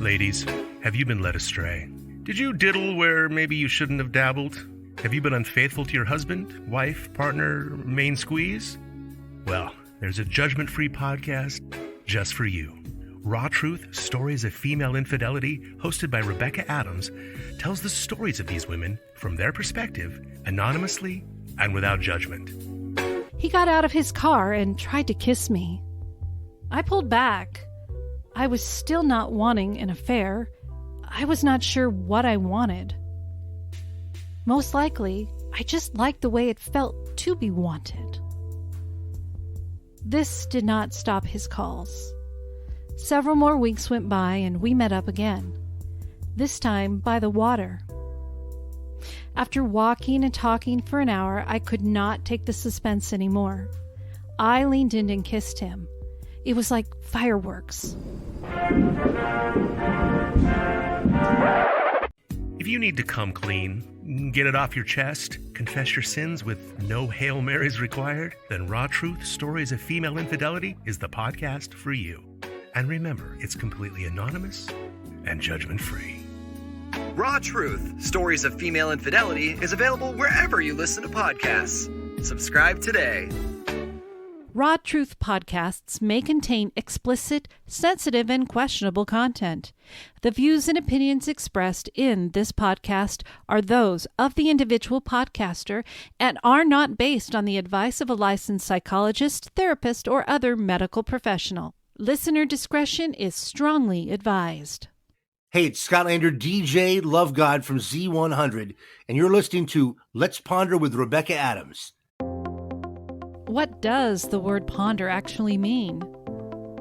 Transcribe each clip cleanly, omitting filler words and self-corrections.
Ladies, have you been led astray? Did you diddle where maybe you shouldn't have dabbled? Have you been unfaithful to your husband, wife, partner, main squeeze? Well, there's a judgment-free podcast just for you. Raw Truth, Stories of Female Infidelity, hosted by Rebecca Adams, tells the stories of these women from their perspective, anonymously and without judgment. He got out of his car and tried to kiss me. I pulled back. I was still not wanting an affair. I was not sure what I wanted. Most likely, I just liked the way it felt to be wanted. This did not stop his calls. Several more weeks went by and we met up again, this time by the water. After walking and talking for an hour, I could not take the suspense anymore. I leaned in and kissed him. It was like fireworks. If you need to come clean, get it off your chest, confess your sins with no Hail Marys required, then Raw Truth, Stories of Female Infidelity is the podcast for you. And remember, it's completely anonymous and judgment-free. Raw Truth, Stories of Female Infidelity is available wherever you listen to podcasts. Subscribe today. Raw Truth podcasts may contain explicit, sensitive, and questionable content. The views and opinions expressed in this podcast are those of the individual podcaster and are not based on the advice of a licensed psychologist, therapist, or other medical professional. Listener discretion is strongly advised. Hey, it's Scott Lander, DJ Love God from Z100, and you're listening to Let's Ponder with Rebecca Adams. What does the word ponder actually mean?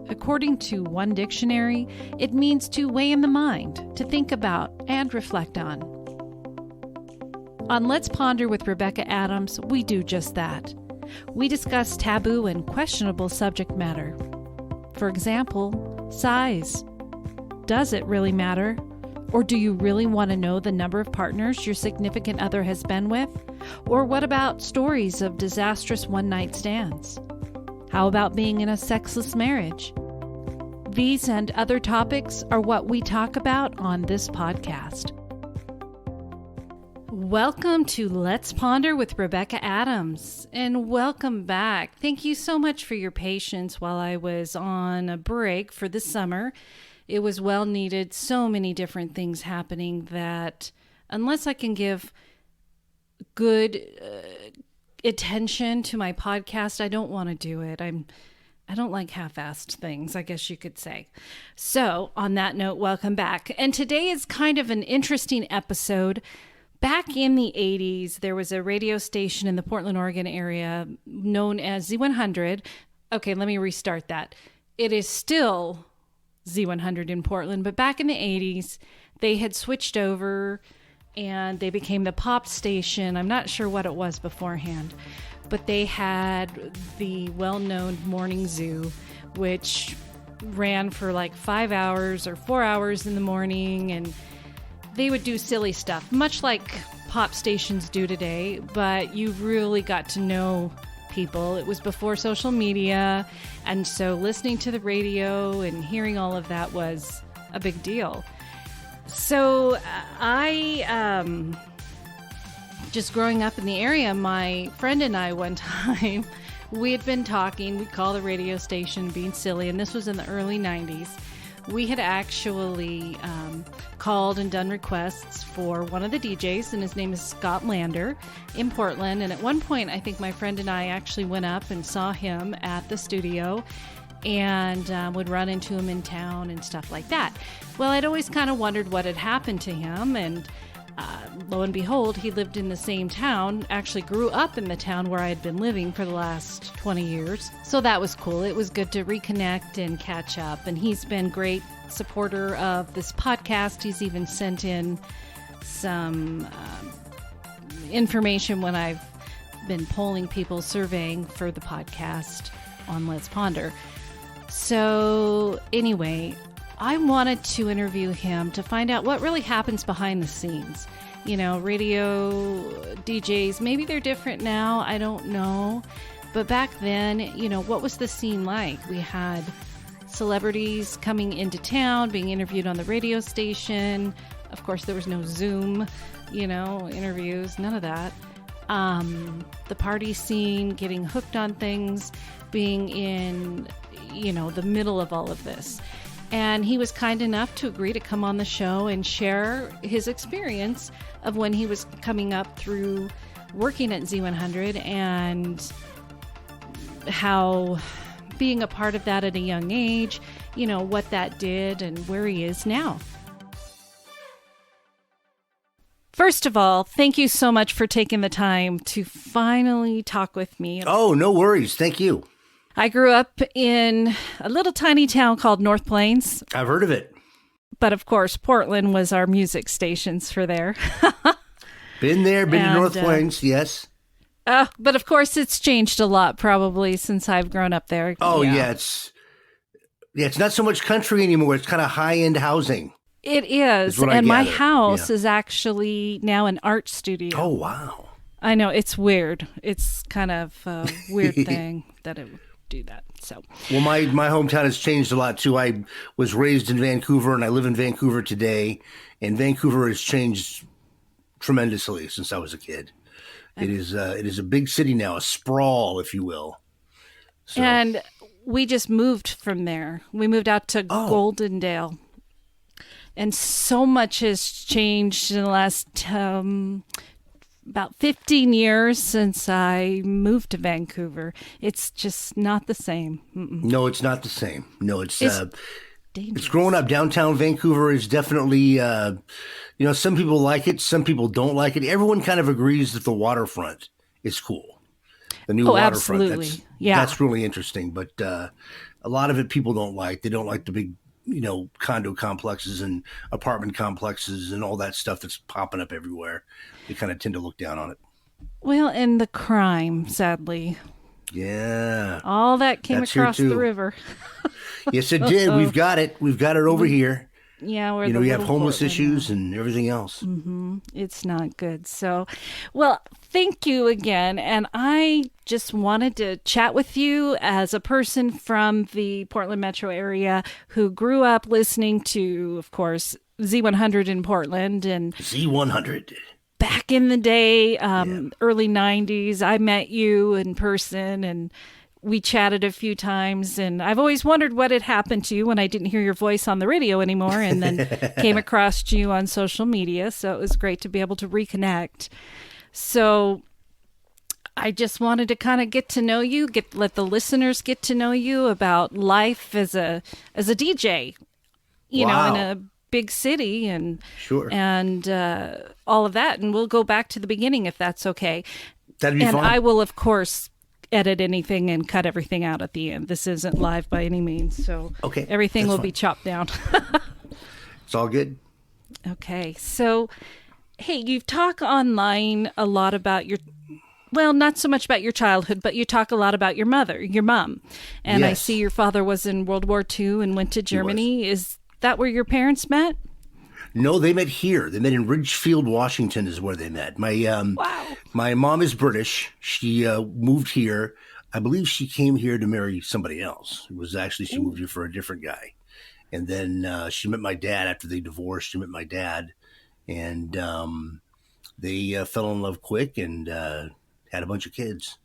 According to one dictionary, it means to weigh in the mind, to think about and reflect on. On Let's Ponder with Rebecca Adams, we do just that. We discuss taboo and questionable subject matter. For example, size. Does it really matter? Or do you really want to know the number of partners your significant other has been with? Or what about stories of disastrous one-night stands? How about being in a sexless marriage? These and other topics are what we talk about on this podcast. Welcome to Let's Ponder with Rebecca Adams, and welcome back. Thank you so much for your patience while I was on a break for the summer. It was well needed. So many different things happening that unless I can give good attention to my podcast, I don't want to do it. I don't like half-assed things, I guess you could say. So on that note, welcome back. And today is kind of an interesting episode. Back in the 80s, there was a radio station in the Portland, Oregon area known as Z100. Okay, let me restart that. It is still Z100 in Portland, but back in the 80s, they had switched over and they became the pop station. I'm not sure what it was beforehand, but they had the well-known Morning Zoo, which ran for like 5 hours or 4 hours in the morning, and they would do silly stuff, much like pop stations do today, but you really got to know people. It was before social media, and so listening to the radio and hearing all of that was a big deal. So just growing up in the area, my friend and I one time, we had been talking, we'd call the radio station being silly, and this was in the early 90s. We had actually called and done requests for one of the DJs, and his name is Scott Lander in Portland. And at one point, I think my friend and I actually went up and saw him at the studio and would run into him in town and stuff like that. Well, I'd always kind of wondered what had happened to him, and lo and behold, he lived in the same town, actually grew up in the town where I had been living for the last 20 years. So that was cool. It was good to reconnect and catch up. And he's been a great supporter of this podcast. He's even sent in some information when I've been polling people, surveying for the podcast on Let's Ponder. So anyway, I wanted to interview him to find out what really happens behind the scenes. You know, radio DJs, maybe they're different now, I don't know. But back then, you know, what was the scene like? We had celebrities coming into town, being interviewed on the radio station. Of course, there was no Zoom, interviews, none of that. The party scene, getting hooked on things, being in, the middle of all of this. And he was kind enough to agree to come on the show and share his experience of when he was coming up through working at Z100 and how being a part of that at a young age, what that did and where he is now. First of all, thank you so much for taking the time to finally talk with me. Oh, no worries. Thank you. I grew up in a little tiny town called North Plains. I've heard of it. But of course, Portland was our music stations for there. Been there, been to North Plains, yes. But of course, it's changed a lot probably since I've grown up there. Oh, yeah. It's not so much country anymore. It's kind of high-end housing. It is. And my house is actually now an art studio. Oh, wow. I know. It's weird. It's kind of a weird thing that it would do that. So, well, my hometown has changed a lot too. I was raised in Vancouver and I live in Vancouver today, and Vancouver has changed tremendously since I was a kid. It is a big city now, a sprawl, if you will. So. And we just moved from there. We moved out to Goldendale. And so much has changed in the last about 15 years since I moved to Vancouver. It's just not the same. Mm-mm. No, it's not the same. No, it's growing up. Downtown Vancouver is definitely, some people like it, some people don't like it. Everyone kind of agrees that the waterfront is cool. The new waterfront. Absolutely. That's really interesting. But a lot of it people don't like. They don't like the big, condo complexes and apartment complexes and all that stuff that's popping up everywhere. They kind of tend to look down on it. Well, and the crime, sadly. Yeah. All that came across the river. Yes, it did. We've got it. We've got it over here. Yeah. We have homeless issues and everything else. Mm-hmm. It's not good. So, well, thank you again. And I just wanted to chat with you as a person from the Portland metro area who grew up listening to, of course, Z100 in Portland. And Z100. Back in the day, early 90s, I met you in person and we chatted a few times. And I've always wondered what had happened to you when I didn't hear your voice on the radio anymore, and then came across you on social media. So it was great to be able to reconnect. So I just wanted to kind of get to know you, let the listeners get to know you about life as a DJ, in a big city and sure. And all of that. And we'll go back to the beginning if that's okay. That'd be fun. And I will, of course, edit anything and cut everything out at the end. This isn't live by any means, so everything will be chopped down. It's all good. Okay, so hey, you talk online a lot about not so much about your childhood, but you talk a lot about your mom. And yes. I see your father was in World War II and went to Germany. Is that where your parents met? No, they met here. They met in Ridgefield, Washington is where they met. My mom is British. She moved here. I believe she came here to marry somebody else. It was actually, she moved here for a different guy. And then she met my dad after they divorced. She met my dad. And they fell in love quick and had a bunch of kids.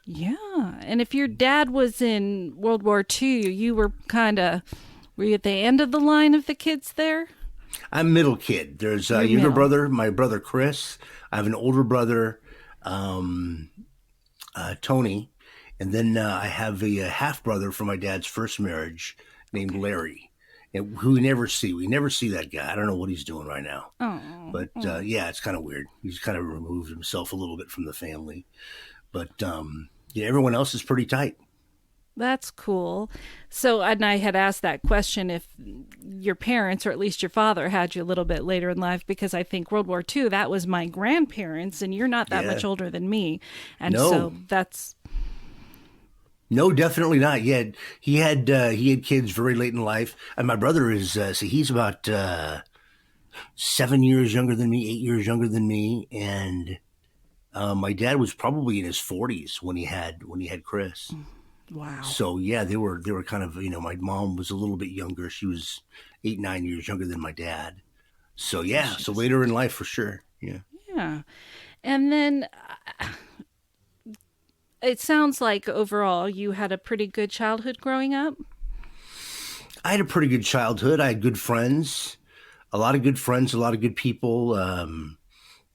Yeah. And if your dad was in World War II, you were were you at the end of the line of the kids there? I'm middle kid. There's a younger brother, my brother Chris. I have an older brother, Tony. And then I have a half brother from my dad's first marriage named Larry, who we never see. We never see that guy. I don't know what he's doing right now. But it's kind of weird. He's kind of removed himself a little bit from the family. But everyone else is pretty tight. That's cool. So, and I had asked that question if your parents, or at least your father, had you a little bit later in life, because I think World War II, that was my grandparents, and you're not that much older than me. And so that's... No, definitely not. He had kids very late in life. And my brother is, he's about 7 years younger than me, 8 years younger than me. And my dad was probably in his 40s when he had Chris. Wow. So yeah, they were kind of, my mom was a little bit younger. She was 8, 9 years younger than my dad. So yeah, so Jesus. later in life for sure. Yeah. Yeah. And then it sounds like overall you had a pretty good childhood growing up. I had a pretty good childhood. I had good friends, a lot of good friends, a lot of good people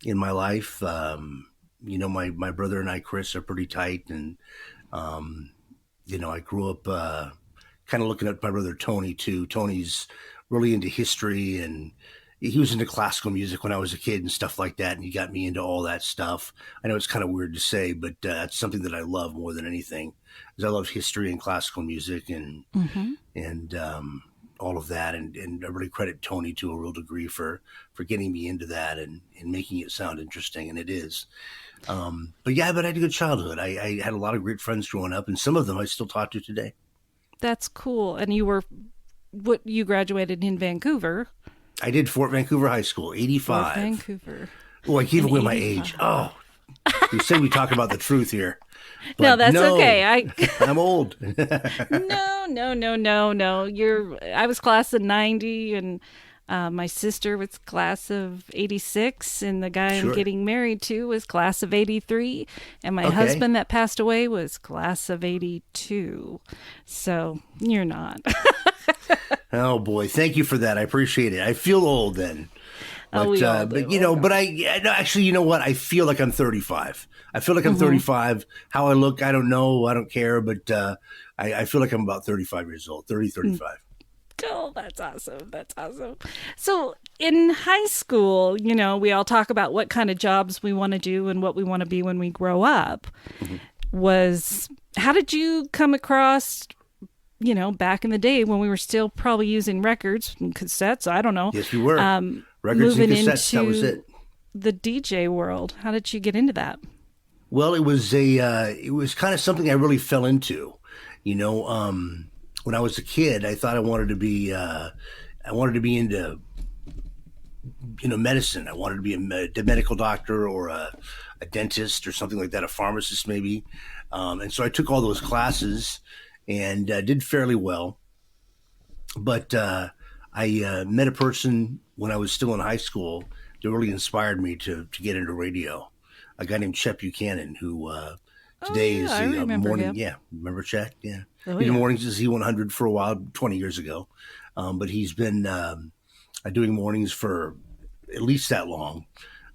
in my life. My brother and I, Chris, are pretty tight. And, I grew up kind of looking at my brother Tony, too. Tony's really into history, and he was into classical music when I was a kid and stuff like that. And he got me into all that stuff. I know it's kind of weird to say, but it's something that I love more than anything. Because I love history and classical music and all of that. And I really credit Tony to a real degree for getting me into that and making it sound interesting. And it is. But I had a good childhood. I had a lot of great friends growing up, and some of them I still talk to today. That's cool. And you graduated in Vancouver. I did Fort Vancouver High School, 85. Fort Vancouver. Oh, I gave away my age. Oh, you said we talk about the truth here. No, that's okay. I'm old. No. I was class of 90, and my sister was class of 86, and the guy I'm getting married to was class of 83, and my husband that passed away was class of 82. So you're not. Oh boy, thank you for that. I appreciate it. I feel old then. But, we all do. Actually, you know what? I feel like I'm 35. I feel like I'm 35. How I look, I don't know. I don't care. But I feel like I'm about 35 years old, 35. Oh, that's awesome. That's awesome. So in high school, we all talk about what kind of jobs we want to do and what we want to be when we grow up. How did you come across, back in the day when we were still probably using records and cassettes? I don't know. Yes, we were. Records and cassettes, that was it. The DJ world. How did you get into that? Well, it was kind of something I really fell into. When I was a kid, I thought I wanted to be into, medicine. I wanted to be a medical doctor or a dentist or something like that, a pharmacist maybe. And so I took all those classes and did fairly well. But I met a person when I was still in high school that really inspired me to get into radio. A guy named Chet Buchanan, who today is the morning. Him. Yeah, remember Chet? Yeah, he did mornings as Z100 for a while, 20 years ago. But he's been doing mornings for at least that long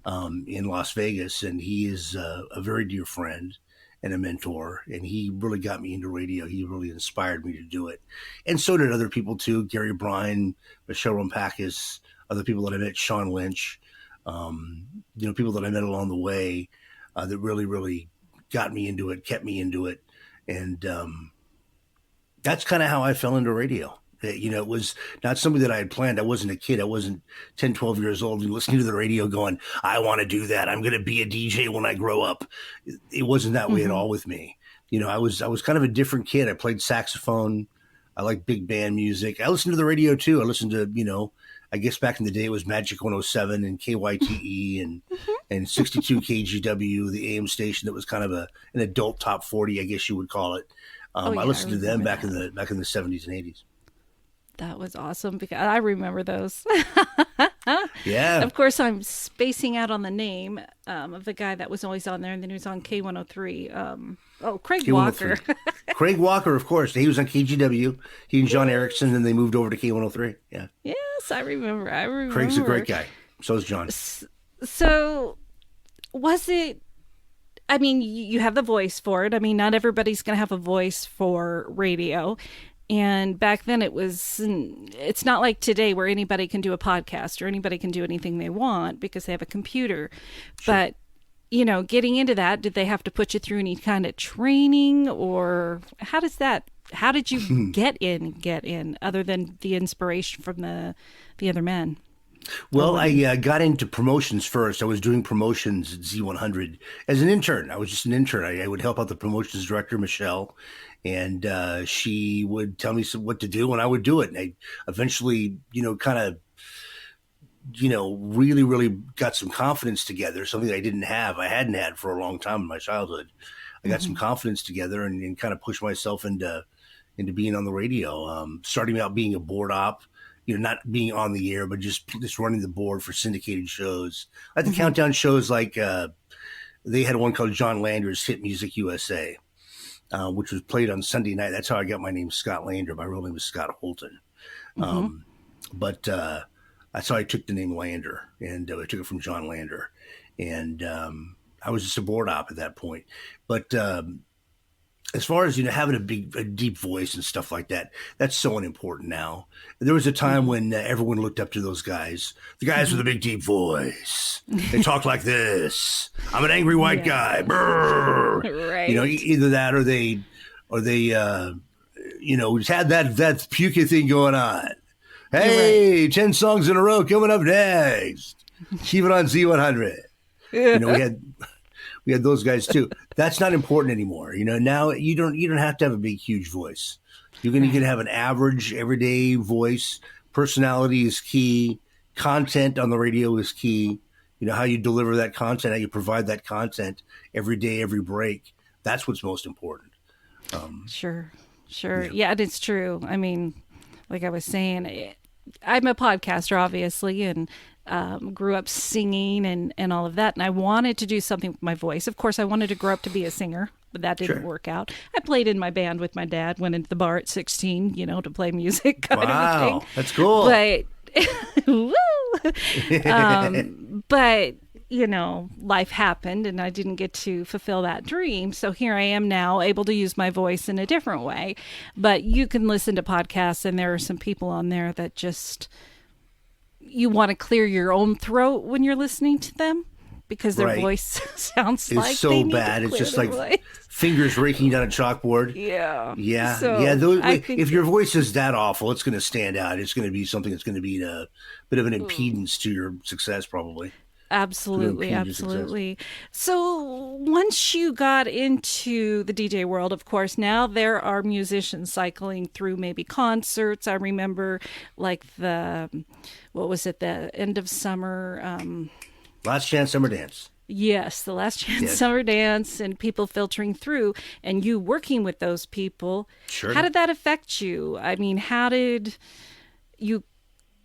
in Las Vegas, and he is a very dear friend and a mentor, and he really got me into radio. He really inspired me to do it. And so did other people too, Gary Bryan, Michelle Rompakis, other people that I met, Sean Lynch, people that I met along the way that really, really got me into it, kept me into it. And that's kind of how I fell into radio. It was not something that I had planned. I wasn't a kid. I wasn't 10, 12 years old and listening to the radio going, I want to do that. I'm going to be a DJ when I grow up. It wasn't that way at all with me. I was kind of a different kid. I played saxophone. I liked big band music. I listened to the radio too. I listened to, I guess back in the day it was Magic 107 and KYTE and 62 KGW, the AM station that was kind of an adult top 40, I guess you would call it. I listened to them back in the 70s and 80s. That was awesome because I remember those. Yeah. Of course, I'm spacing out on the name of the guy that was always on there, and then he was on K103. Craig Walker. Craig Walker, of course. He was on KGW. He and John Erickson, and they moved over to K103. Yeah. Yes, I remember. Craig's a great guy. So is John. So, was it? I mean, you have the voice for it. I mean, not everybody's going to have a voice for radio. And back then it's not like today where anybody can do a podcast or anybody can do anything they want because they have a computer. Sure. But, getting into that, did they have to put you through any kind of training, or how did you get in other than the inspiration from the other men? Well, I got into promotions first. I was doing promotions at Z100 as an intern. I was just an intern. I would help out the promotions director, Michelle, and she would tell me what to do, and I would do it. And I eventually, really, really got some confidence together, something I hadn't had for a long time in my childhood. I got some confidence together and kind of pushed myself into being on the radio. Starting out being a board op, not being on the air, but just running the board for syndicated shows. I had the countdown shows like they had one called John Lander's Hit Music USA, which was played on Sunday night. That's how I got my name, Scott Lander. My real name was Scott Holton. But that's how I took the name Lander, and I took it from John Lander. And I was just a board op at that point. But as far as, having a deep voice and stuff like that, that's so unimportant now. There was a time when everyone looked up to those guys, the guys with a big, deep voice. They talk like this. I'm an angry white guy. Brr. Right. Either that or they just had that puking thing going on. Hey, 10 songs in a row coming up next. Keep it on Z100. We had those guys too. That's not important anymore. Now you don't have to have a big, huge voice. You can have an average, everyday voice. Personality is key. Content on the radio is key. How you deliver that content, how you provide that content every day, every break. That's what's most important. Sure. Yeah, it's true. I mean, like I was saying, I'm a podcaster, obviously, and grew up singing and all of that. And I wanted to do something with my voice. Of course, I wanted to grow up to be a singer, but that didn't work out. I played in my band with my dad, went into the bar at 16, to play music kind of a thing. That's cool. But, woo! But, life happened and I didn't get to fulfill that dream. So here I am now able to use my voice in a different way. But you can listen to podcasts and there are some people on there that just, you want to clear your own throat when you're listening to them because their voice sounds it's like so they need bad. To it's just their like voice. Fingers raking down a chalkboard. Yeah. So if your voice is that awful, it's going to stand out. It's going to be something that's going to be a bit of an impedance to your success, probably. Absolutely. So once you got into the DJ world, of course, now there are musicians cycling through maybe concerts. I remember like the end of summer? Last Chance Summer Dance. Yes, the Last Chance Summer Dance and people filtering through and you working with those people. Sure. How did that affect you? I mean, how did you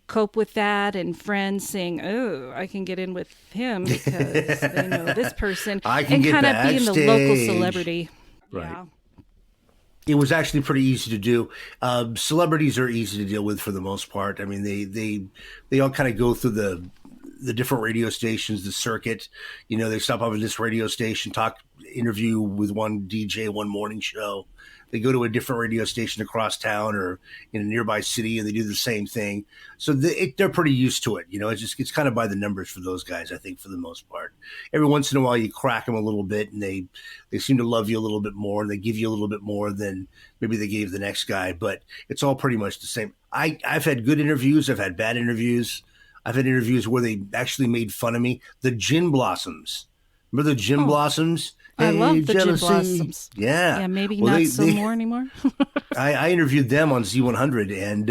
cope with that and friends saying, oh, I can get in with him because they know this person. I can get backstage. And kind of being the local celebrity. Right. Yeah. It was actually pretty easy to do. Celebrities are easy to deal with for the most part. I mean, they all kind of go through the different radio stations, the circuit. They stop up at this radio station, interview with one DJ, one morning show. They go to a different radio station across town or in a nearby city, and they do the same thing. So they're pretty used to it. It's kind of by the numbers for those guys, I think, for the most part. Every once in a while, you crack them a little bit, and they seem to love you a little bit more, and they give you a little bit more than maybe they gave the next guy. But it's all pretty much the same. I've had good interviews. I've had bad interviews. I've had interviews where they actually made fun of me. The Gin Blossoms. Remember the Gin Blossoms? I love the jealousy. Gin Blossoms. Yeah. Yeah, maybe not more anymore. I interviewed them on Z100, and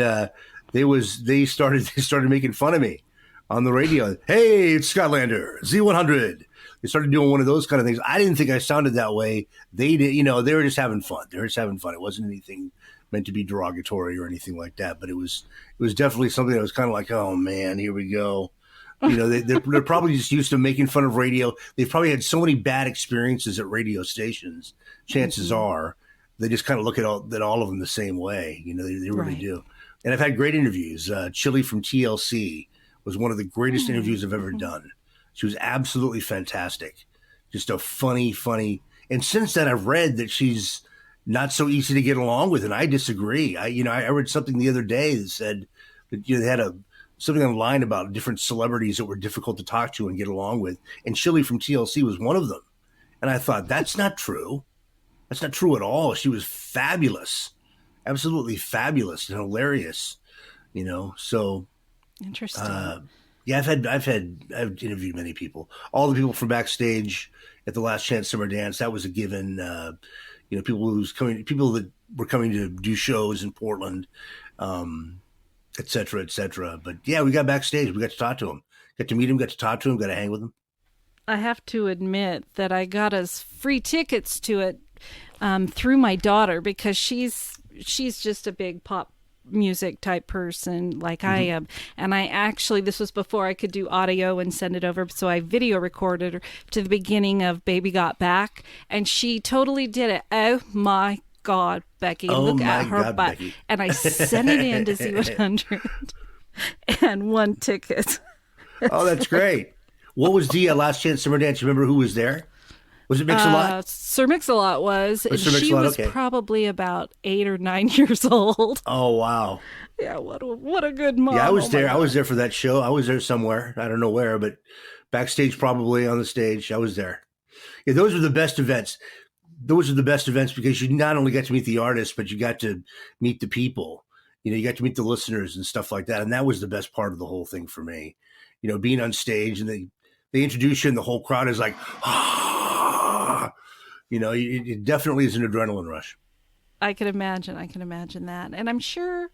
they started making fun of me on the radio. Hey, it's Scott Lander, Z100. They started doing one of those kind of things. I didn't think I sounded that way. They did. They were just having fun. It wasn't anything meant to be derogatory or anything like that. But it was definitely something that was kind of like, oh man, here we go. They're probably just used to making fun of radio. They've probably had so many bad experiences at radio stations. Chances are they just kind of look at all of them the same way. They really do. And I've had great interviews. Chili from TLC was one of the greatest interviews I've ever done. She was absolutely fantastic. Just a funny. And since then, I've read that she's not so easy to get along with, and I disagree. I read something the other day that said that they had something online about different celebrities that were difficult to talk to and get along with. And Chili from TLC was one of them. And I thought, that's not true. That's not true at all. She was fabulous, absolutely fabulous and hilarious, so. Interesting. I've interviewed many people, all the people from backstage at the Last Chance Summer Dance. That was a given, people that were coming to do shows in Portland, et cetera, et cetera. But yeah, we got backstage. We got to talk to him, got to meet him, got to talk to him, got to hang with him. I have to admit that I got us free tickets to it through my daughter, because she's just a big pop music type person like I am. And I actually, this was before I could do audio and send it over, so I video recorded her to the beginning of Baby Got Back, and she totally did it. Oh my God, Becky, look at her butt. Becky. And I sent it in to Z100 and won tickets. Oh, that's great. What was the Last Chance Summer Dance? You remember who was there? Was it Mix-a-Lot? Sir Mix-a-Lot was. And she was probably about 8 or 9 years old. Oh, wow. Yeah, what a good mom. Yeah, I was there. I was there for that show. I was there somewhere. I don't know where, but backstage, probably on the stage. I was there. Yeah, those were the best events. Those are the best events because you not only got to meet the artists, but you got to meet the people. You know, you got to meet the listeners and stuff like that. And that was the best part of the whole thing for me. You know, being on stage and they introduce you and the whole crowd is like, you know, it definitely is an adrenaline rush. I can imagine that. And I'm sure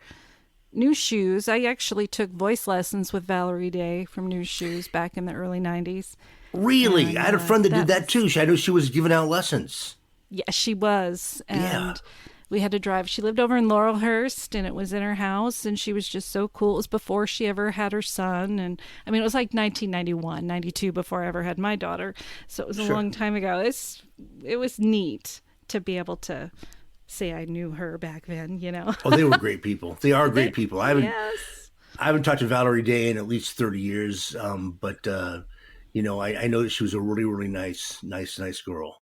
New Shoes, I actually took voice lessons with Valerie Day from New Shoes back in the early 90s. Really? And, I had a friend that did that too. I know she was giving out lessons. Yeah, she was. And we had to drive. She lived over in Laurelhurst, and it was in her house, and she was just so cool. It was before she ever had her son. And I mean, it was like 1991, 92 before I ever had my daughter. So it was a long time ago. It was neat to be able to say I knew her back then, you know. Oh, they were great people. They are great people. I haven't talked to Valerie Day in at least 30 years. But you know, I know that she was a really, really nice girl.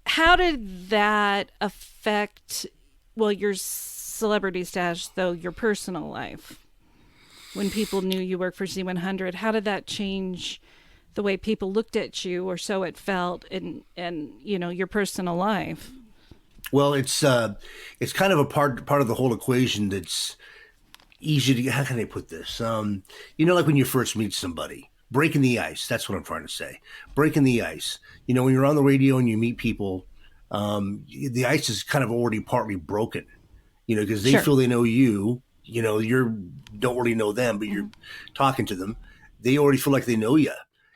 How did that affect, well, your celebrity status, though, your personal life? When people knew you worked for Z100, how did that change the way people looked at you, or so it felt, and you know, your personal life? Well, it's kind of a part of the whole equation that's easy to, how can I put this? You know, like when you first meet somebody, breaking the ice. That's what I'm trying to say. Breaking the ice. You know, when you're on the radio and you meet people, the ice is kind of already partly broken, you know, because they feel they know you, you know, don't really know them, but you're talking to them. They already feel like they know you,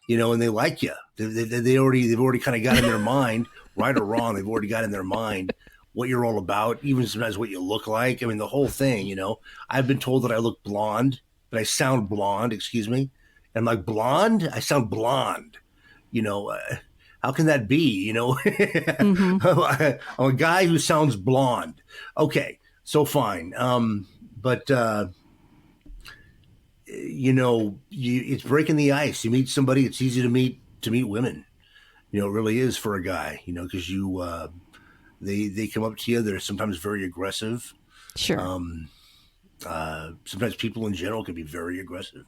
you know, and they like you. They've already kind of got in their mind, right or wrong. They've already got in their mind what you're all about, even sometimes what you look like. I mean, the whole thing, you know. I've been told that I look blonde, that I sound blonde, excuse me. And I'm like, blonde? I sound blonde. You know, how can that be? You know, I'm a guy who sounds blonde. Okay, so fine. But you know, it's breaking the ice. You meet somebody, it's easy to meet women. You know, it really is for a guy, you know, because they come up to you. They're sometimes very aggressive. Sure. Sometimes people in general can be very aggressive.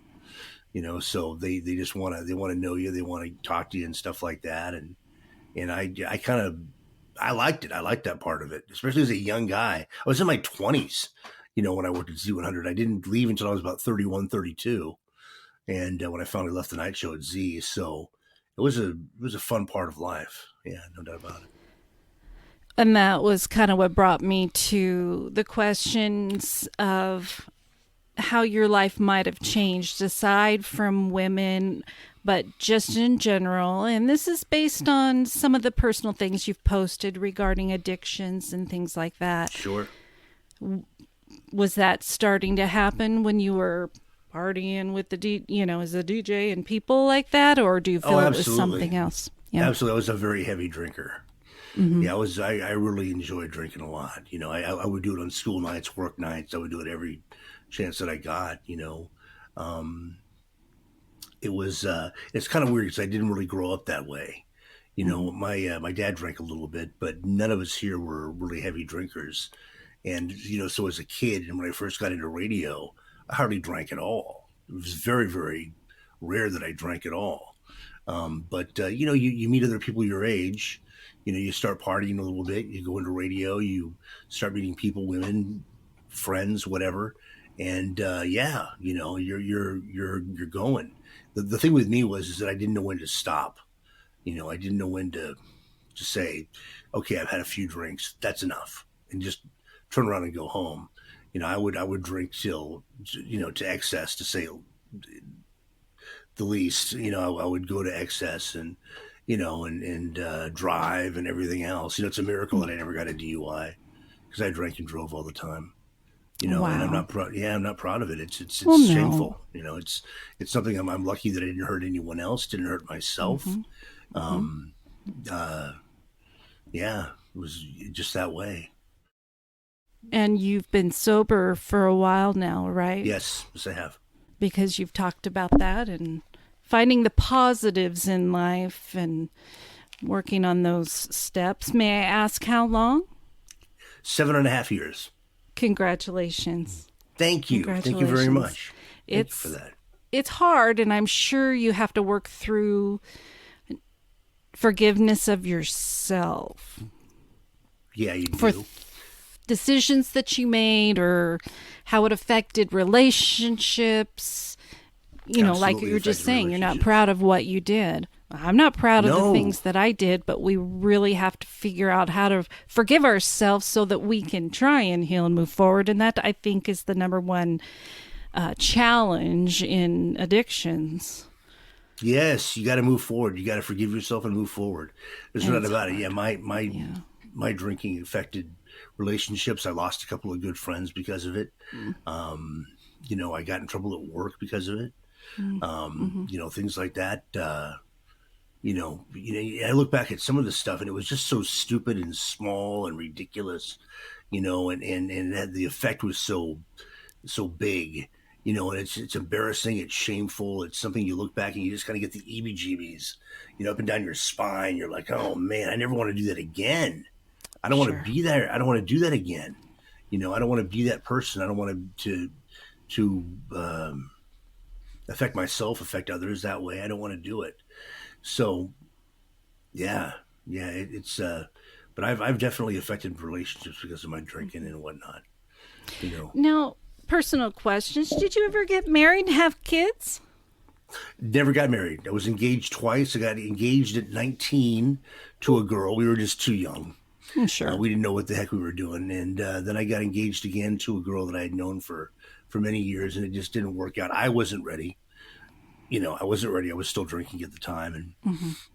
You know, so they just want to know you. They want to talk to you and stuff like that. And I liked it. I liked that part of it, especially as a young guy. I was in my 20s, you know, when I worked at Z100. I didn't leave until I was about 31, 32. And when I finally left the night show at Z, so it was a fun part of life. Yeah, no doubt about it. And that was kind of what brought me to the questions of how your life might have changed aside from women, but just in general. And this is based on some of the personal things you've posted regarding addictions and things like that. Sure. Was that starting to happen when you were partying with as a DJ and people like that? Or do you feel it was something else? Yeah. Absolutely. I was a very heavy drinker. Mm-hmm. Yeah, I really enjoyed drinking a lot. You know, I would do it on school nights, work nights. I would do it every chance that I got, you know. It's kind of weird because I didn't really grow up that way. You know, my dad drank a little bit, but none of us here were really heavy drinkers. And, you know, so as a kid, and when I first got into radio, I hardly drank at all. It was very, very rare that I drank at all. But you know, you meet other people your age, you know, you start partying a little bit, you go into radio, you start meeting people, women, friends, whatever. And yeah, you know, you're going. The thing with me is that I didn't know when to stop. You know, I didn't know when to say, okay, I've had a few drinks, that's enough, and just turn around and go home. You know, I would drink till, you know, to excess to say the least. I would go to excess and and drive and everything else. It's a miracle that I never got a DUI because I drank and drove all the time. And I'm Wow. not proud. Yeah, I'm not proud of it. It's Well, shameful. no. It's something I'm lucky that I didn't hurt anyone else, didn't hurt myself. Hmm. Hmm. Um, uh, yeah, it was just that way. And you've been sober for a while now, right? Yes, I have. Because you've talked about that and finding the positives in life and working on those steps. May I ask how long? 7.5 years. Congratulations. Thank you. Thank you very much. Thank you for that. It's hard, and I'm sure you have to work through forgiveness of yourself Yeah, you for do. decisions that you made or how it affected relationships. Like you Absolutely were just affected saying, you're not relationships. proud of what you did. I'm not proud of the No. things that I did, but we really have to figure out how to forgive ourselves so that we can try and heal and move forward. And that, I think, is the number one challenge in addictions. Yes, you got to move forward. You got to forgive yourself and move forward. There's And no it's doubt about it. hard. Yeah, my Yeah. my drinking affected relationships. I lost a couple of good friends because of it. I got in trouble at work because of it. Mm-hmm. Things like that. I look back at some of the stuff, and it was just so stupid and small and ridiculous. And that the effect was so big. And it's embarrassing. It's shameful. It's something you look back and you just kind of get the EBGBs, up and down your spine. You're like, oh man, I never want to do that again. I don't want Sure. to be there. I don't want to do that again. I don't want to be that person. I don't want to affect myself, affect others that way. I don't want to do it. So yeah, but I've definitely affected relationships because of my drinking and whatnot. You know, Now, personal questions. Did you ever get married and have kids? Never got married. I was engaged twice. I got engaged at 19 to a girl. We were just too young. Sure. We didn't know what the heck we were doing. And then I got engaged again to a girl that I had known for many years, and it just didn't work out. I wasn't ready. I wasn't ready. I was still drinking at the time, and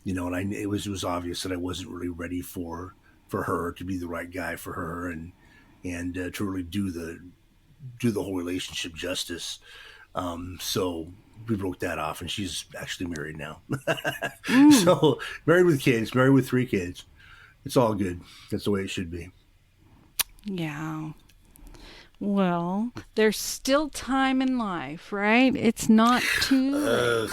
and it was obvious that I wasn't really ready for her to be the right guy for her, and to really do the whole relationship justice. So we broke that off, and she's actually married now. So married with kids, married with 3 kids. It's all good. That's the way it should be. Yeah. Well, there's still time in life, right? It's not too late.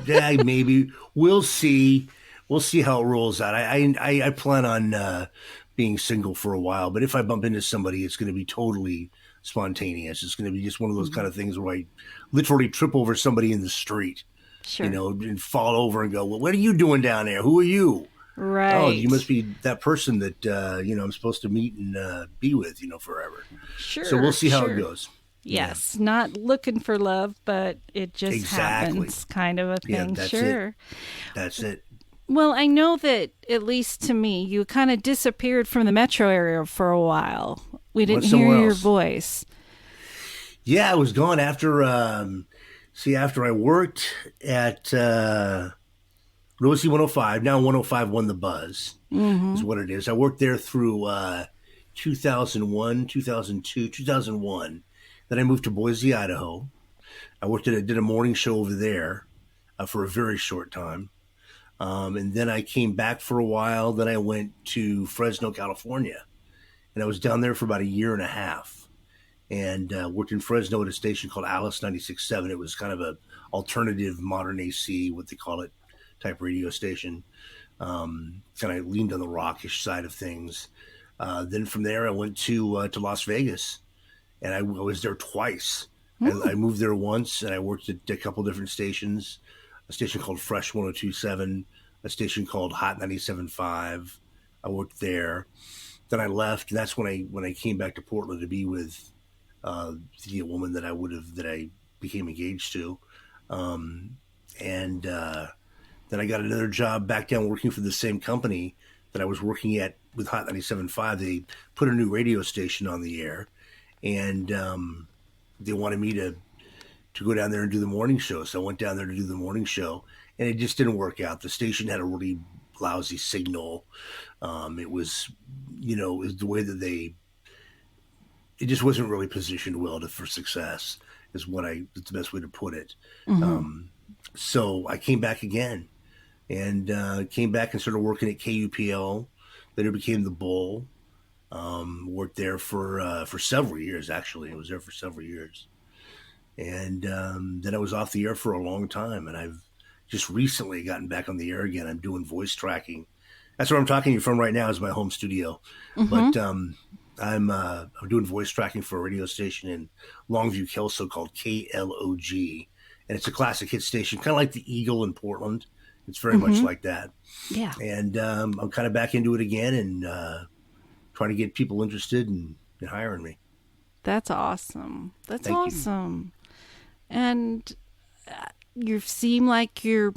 Yeah, maybe we'll see. We'll see how it rolls out. I plan on being single for a while, but if I bump into somebody, it's going to be totally spontaneous. It's going to be just one of those kind of things where I literally trip over somebody in the street, Sure. and fall over and go, "Well, what are you doing down there? Who are you?" Right. Oh, you must be that person that I'm supposed to meet and be with, forever. Sure. So we'll see how it sure. goes. Yes, not looking for love, but it just Exactly. happens, kind of a Yeah, thing. that's Sure. it. That's it. Well, I know that, at least to me, you kind of disappeared from the metro area for a while. We didn't Went hear somewhere your else. voice. Yeah, I was gone after. After I worked at Rosie 105. Now 105 won the buzz. Is what it is. I worked there through 2001, 2002, 2001. Then I moved to Boise, Idaho. Did a morning show over there for a very short time. And then I came back for a while. Then I went to Fresno, California. And I was down there for about a year and a half. And worked in Fresno at a station called Alice 96.7. It was kind of a alternative modern AC, what they call it, type radio station. Kind of leaned on the rockish side of things. Then from there, I went to Las Vegas, and I was there twice. I moved there once, and I worked at a couple different stations. A station called Fresh 102.7, a station called Hot 97.5. I worked there. Then I left, and that's when I came back to Portland to be with the woman that I became engaged to, and then I got another job back down working for the same company that I was working at with Hot 97.5. They put a new radio station on the air, and they wanted me to to go down there and do the morning show. So I went down there to do the morning show, and it just didn't work out. The station had a really lousy signal. It was, it was the way that it just wasn't really positioned well for success, is it's the best way to put it. So I came back again, and came back and started working at KUPL. Then it became the Bull. Worked there for several years, actually. I was there for several years. And then I was off the air for a long time, and I've just recently gotten back on the air again. I'm doing voice tracking. That's where I'm talking to you from right now, is my home studio. But I'm doing voice tracking for a radio station in Longview, Kelso called KLOG. And it's a classic hit station, kind of like the Eagle in Portland. It's very much like that. Yeah. And I'm kind of back into it again, and trying to get people interested in hiring me. That's awesome. That's Thank awesome. You. And you seem like you're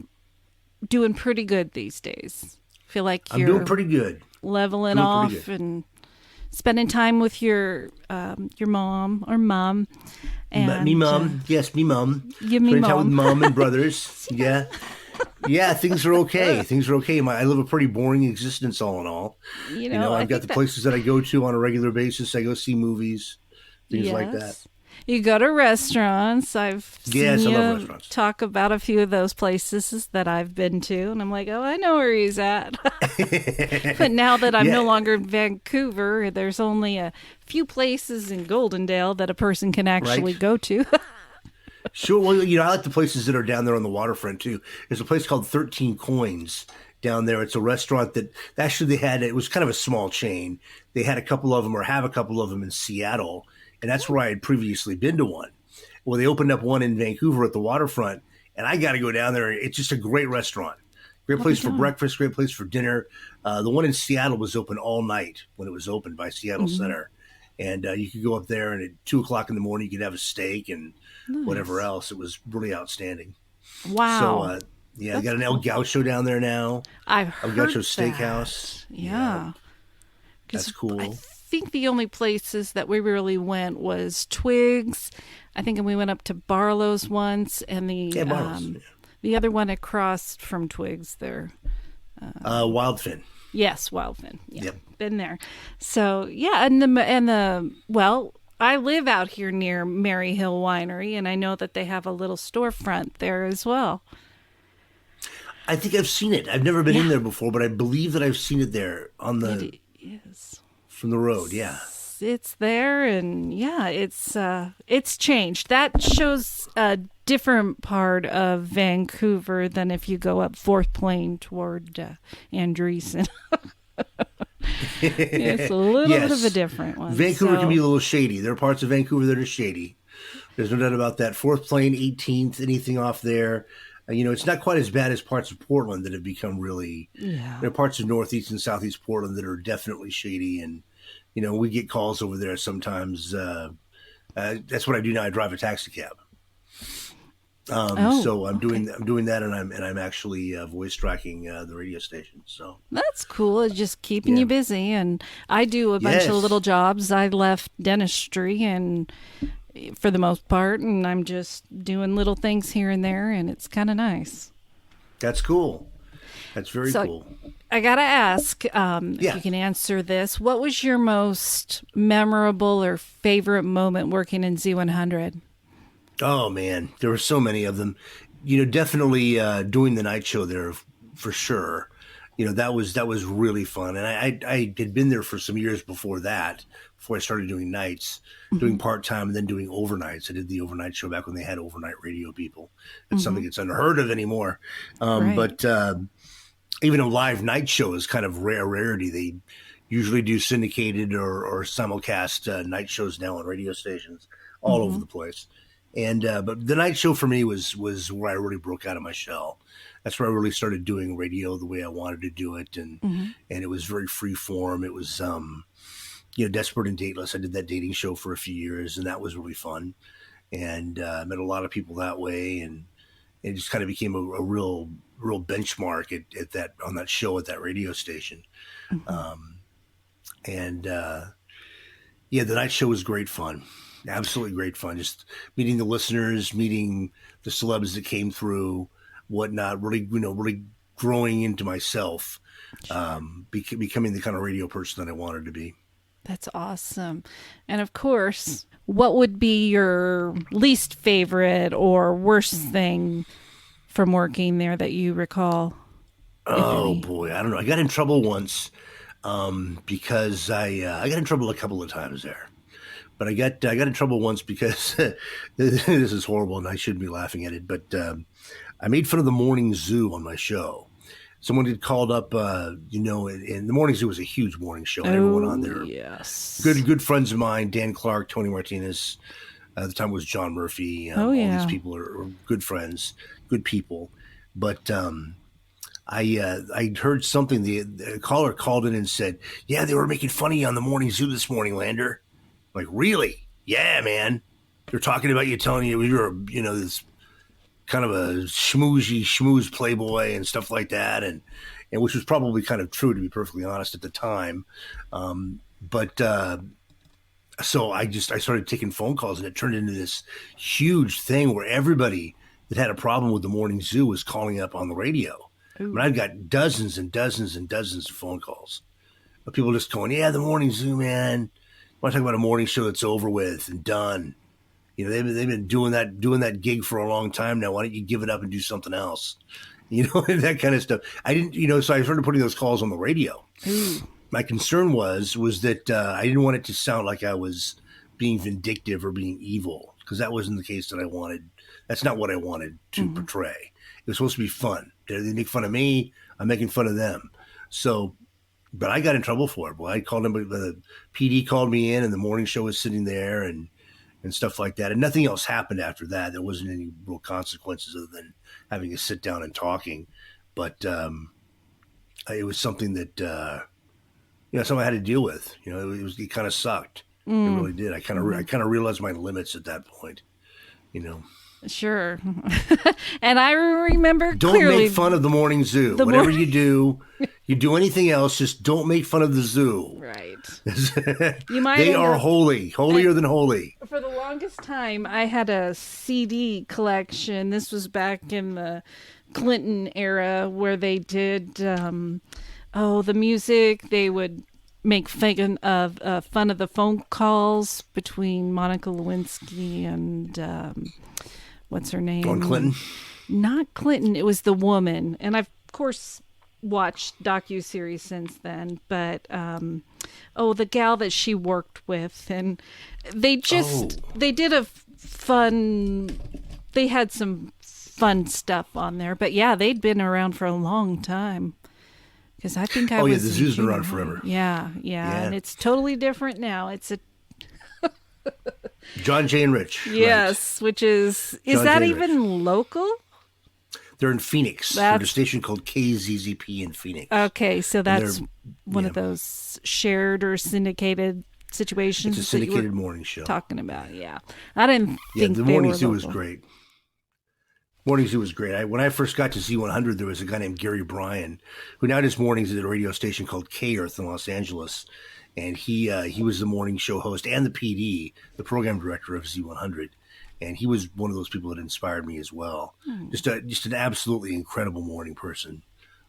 doing pretty good these days. I feel like you're doing pretty good. Leveling off and spending time with your mom or mom. And, me mom. Yes, me mom. You me spending mom. time with mom and brothers. Yeah. Yeah, things are okay. Things are okay. I live a pretty boring existence, all in all. I've got the places that I go to on a regular basis. I go see movies, things like that. You go to restaurants. I've seen I you love restaurants. Talk about a few of those places that I've been to, and I'm like, oh, I know where he's at. But now that I'm no longer in Vancouver, there's only a few places in Goldendale that a person can actually go to. Sure. Well, I like the places that are down there on the waterfront too. There's a place called 13 Coins down there. It's a restaurant that actually it was kind of a small chain. They had a couple of them, or have a couple of them, in Seattle. And that's where I had previously been to one. Well, they opened up one in Vancouver at the waterfront, and I got to go down there. It's just a great restaurant. Great place for breakfast, great place for dinner. The one in Seattle was open all night when it was opened by Seattle Center. And you could go up there, and at 2 o'clock in the morning, you could have a steak and whatever else. It was really outstanding. Wow. So, I got an El Gaucho down there now. I've heard El Gaucho that. Steakhouse. Yeah. That's cool. I think the only places that we really went was Twigs. I think we went up to Barlow's once, and the other one across from Twigs there. Wildfin. Yes, Wildfin. Yeah, yep. Been there. So I live out here near Mary Hill Winery, and I know that they have a little storefront there as well. I think I've seen it. I've never been in there before, but I believe that I've seen it there on the from the road. Yeah, it's there, and it's changed. That shows a different part of Vancouver than if you go up Fourth Plain toward Andreessen. It's a little bit of a different one. Vancouver can be a little shady. There are parts of Vancouver that are shady. There's no doubt about that. Fourth Plain, 18th, anything off there. It's not quite as bad as parts of Portland that have become really. Yeah. There are parts of Northeast and Southeast Portland that are definitely shady, and we get calls over there sometimes. That's what I do now. I drive a taxi cab. So I'm doing that, and I'm actually voice tracking the radio station. So that's cool. It's just keeping you busy, and I do a bunch of little jobs. I left dentistry, and for the most part, and I'm just doing little things here and there, and it's kind of nice. That's cool. That's very cool. I gotta ask if you can answer this. What was your most memorable or favorite moment working in Z100? Oh man, there were so many of them. Definitely doing the night show there for sure. That was really fun, and I had been there for some years before that. Before I started doing nights, doing part-time and then doing overnights. I did the overnight show back when they had overnight radio people. It's something that's unheard of anymore. But even a live night show is kind of rarity. They usually do syndicated or simulcast night shows now on radio stations all over the place. And but the night show for me was where I really broke out of my shell. That's where I really started doing radio the way I wanted to do it. And it was very free form. It was Desperate and Dateless. I did that dating show for a few years, and that was really fun. And met a lot of people that way, and it just kind of became a real benchmark at that on that show at that radio station. The night show was great fun. Absolutely great fun. Just meeting the listeners, meeting the celebs that came through, whatnot. Really growing into myself, becoming the kind of radio person that I wanted to be. That's awesome. And of course, what would be your least favorite or worst thing from working there that you recall? Oh boy, I don't know. I got in trouble once because I got in trouble a couple of times there. But I got in trouble once because this is horrible and I shouldn't be laughing at it. But I made fun of the morning zoo on my show. Someone had called up, and the morning zoo was a huge morning show. And everyone on there, yes, good friends of mine, Dan Clark, Tony Martinez. At the time it was John Murphy. All these people are good friends, good people. But I heard something. The caller called in and said, "Yeah, they were making fun of you on the morning zoo this morning, Lander." I'm like, really? Yeah, man. They're talking about you, telling you you're this kind of a schmooze playboy and stuff like that, and which was probably kind of true, to be perfectly honest, at the time. So I started taking phone calls, and it turned into this huge thing where everybody that had a problem with the morning zoo was calling up on the radio. And I've got dozens and dozens and dozens of phone calls of people just going, "Yeah, the morning zoo, man. I want to talk about a morning show that's over with and done. They've been doing that gig for a long time now. Why don't you give it up and do something else?" That kind of stuff. I didn't, so I started putting those calls on the radio. My concern was that I didn't want it to sound like I was being vindictive or being evil, because that wasn't the case that I wanted. That's not what I wanted to portray. It was supposed to be fun. They make fun of me. I'm making fun of them. So, but I got in trouble for it. Well, I called him. The PD called me in, and the morning show was sitting there, and stuff like that. And nothing else happened after that. There wasn't any real consequences other than having to sit down and talking. But it was something that something I had to deal with. It kind of sucked. It really did. I kind of realized my limits at that point. Sure. And I remember don't clearly, make fun of the morning zoo. Whatever you do anything else, just don't make fun of the zoo. Right. They are holy, holier than holy. For the longest time, I had a CD collection. This was back in the Clinton era, where they did the music. They would make fun of the phone calls between Monica Lewinsky and what's her name? On Clinton? Not Clinton. It was the woman. And I've, of course, watched docuseries since then. But, the gal that she worked with. And they did they had some fun stuff on there. But, yeah, they'd been around for a long time. Because I think I was... the zoo's been around forever. Yeah. And it's totally different now. It's a... John, Jay, and Rich. Yes, right. Which is John, that Jay, even local? They're in Phoenix. They're at a station called KZZP in Phoenix. Okay, so that's one of those shared or syndicated situations. It's a syndicated morning show. Talking about, yeah. I didn't think the morning zoo was great. Morning Zoo was great. When I first got to Z100, there was a guy named Gary Bryan, who now does mornings at a radio station called K-Earth in Los Angeles. And he was the morning show host and the PD, the program director of Z100. And he was one of those people that inspired me as well. Just an absolutely incredible morning person.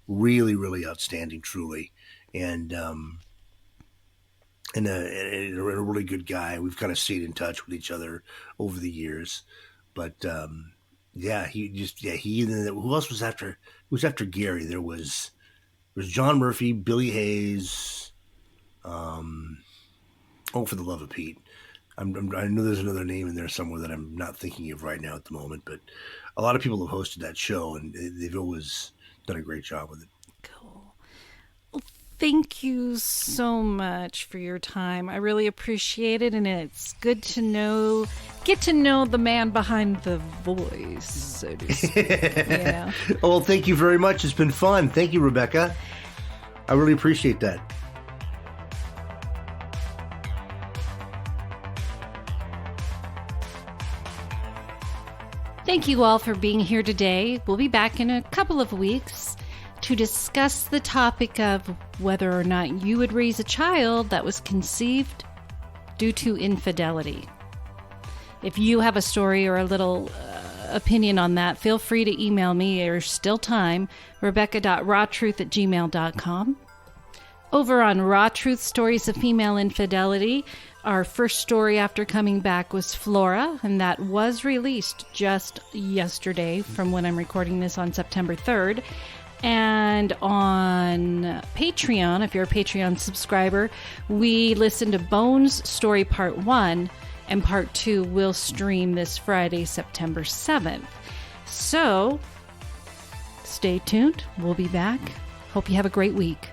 Really, really outstanding, truly. And a really good guy. We've kind of stayed in touch with each other over the years. But who else was after? Who was after Gary? There was John Murphy, Billy Hayes. For the love of Pete. I know there's another name in there somewhere that I'm not thinking of right now at the moment, but a lot of people have hosted that show, and they've always done a great job with it. Cool. Well, thank you so much for your time. I really appreciate it, and it's good to get to know the man behind the voice, so to speak. Yeah. Well, thank you very much. It's been fun. Thank you, Rebecca. I really appreciate that. Thank you all for being here today. We'll be back in a couple of weeks to discuss the topic of whether or not you would raise a child that was conceived due to infidelity. If you have a story or a little opinion on that, feel free to email me. There's still time. Rebecca.rawtruth@gmail.com. Over on Raw Truth Stories of Female Infidelity, our first story after coming back was Flora, and that was released just yesterday from when I'm recording this on September 3rd. And on Patreon, if you're a Patreon subscriber, we listened to Bones Story Part 1, and Part 2 will stream this Friday, September 7th. So, stay tuned. We'll be back. Hope you have a great week.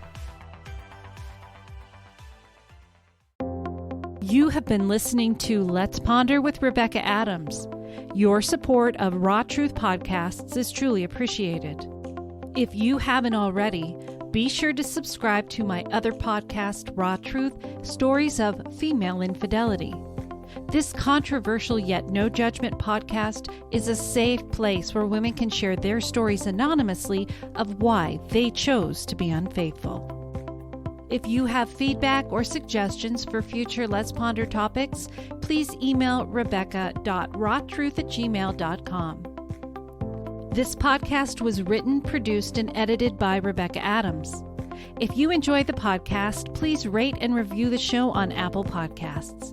You have been listening to Let's Ponder with Rebecca Adams. Your support of Raw Truth podcasts is truly appreciated. If you haven't already, be sure to subscribe to my other podcast, Raw Truth, Stories of Female Infidelity. This controversial yet no judgment podcast is a safe place where women can share their stories anonymously of why they chose to be unfaithful. If you have feedback or suggestions for future Let's Ponder topics, please email rebecca.rawtruth@gmail.com. This podcast was written, produced, and edited by Rebecca Adams. If you enjoy the podcast, please rate and review the show on Apple Podcasts.